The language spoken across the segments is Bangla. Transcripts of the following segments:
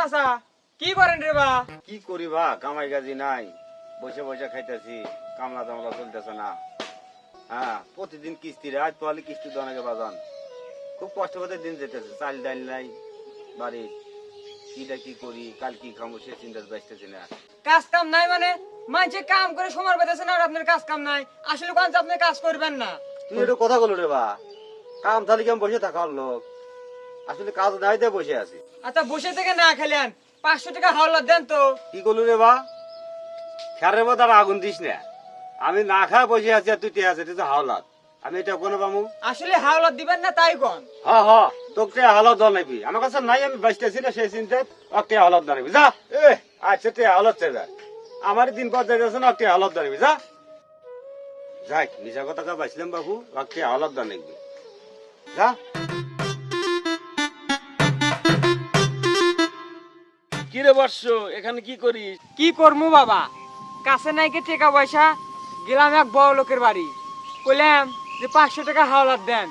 চাচা কি করেন রে বা? কি করি বা, কামাই কাজি নাই, বসে বসে খাইতেছি, কামলা দামলা চলতেছে না। হ্যাঁ, প্রতিদিন কিস্তি রে, আজ তোয়ালি কিস্তি দনাকে বাজান, খুব কষ্ট করে দিন যেতেছে, চাল ডাল নাই বাড়ি, কিটা কি করি, কাল কি খামো সে চিন্তা বাঁচতেছি না। কাজ কাম নাই মানে? মাঝে কাম করে সময় পেতেছেন আর আপনার কাজ কাম নাই? আসলে কোন আপনি কাজ করবেন না? তুই একটু কথা বলো রে বা, কাম থালি কেমন বসে থাকার লোক, আসলে কাজ নাই দিয়ে বসে আছি। আচ্ছা বসে থেকে না খেলেন 500 টাকা হাওলাত দেন তো। কি করলু রে বা, খেয়ারের মতো আর আগুন দিস না, আমি না খায় বসে আছি আর তুই তে আছে, তুই তো হাওলাত, আমি এটা কোনো পামু? আসলে হাওলাত দিবেন না তাই কোন? হ হ, তোকে হাওলাত দল নাইবি, আমার কাছে নাই, আমি বাঁচতেছি না সেই চিন্তায় অকে হাওলাত দাঁড়াবি যা। আচ্ছা তে হাওলাত চাইবে, আমার দিন পর যাইতেছে না, অকে হাওলাত দাঁড়াবি যা। যাই নিজা কথা কা বাঁচলাম বাবু, অকে হাওলাত দাঁড়াবি যা। কি রে বর্ষ, এখানে কি করিস? কি করমু বাবা, কাছে নাই কে টাকা পয়সা, গেলাম এক বড় লোকের বাড়ি, কইলাম যে 500 টাকা হাওলাত দেন,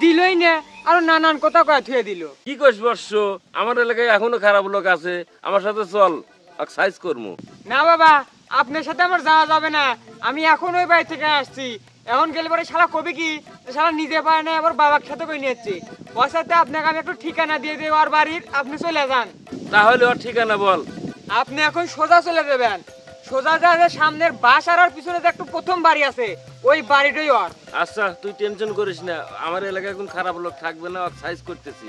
দিলই না, আরো নানান কথা কয়ে থুয়ে দিল। কি করিস বর্ষ, আমার এলাকায় এখনো খারাপ লোক আছে, আমার সাথে চল সাইজ করবো। না বাবা, আপনার সাথে আমার যাওয়া যাবে না, আমি এখন ওই বাড়ি থেকে আসছি, এখন গেলে পরে শালা কবি কি যে শালা নিজে পারে না, আবার বাবার সাথে কই নিয়েছি, ওর সাথে আপনাকে আমি একটু ঠিকানা দিয়ে দেবো আর বাড়ির, আপনি চলে যান। তাহলে ওর ঠিকানা বল। আপনি এখন সোজা চলে যাবেন, সোজা যাবে সামনের বাসার আর পিছনে যে একটু প্রথম বাড়ি আছে, ওই বাড়িটাই ওর। আচ্ছা তুই টেনশন করিস না, আমার এলাকায় এখন খারাপ লোক থাকবে না, সাইজ করতেছি।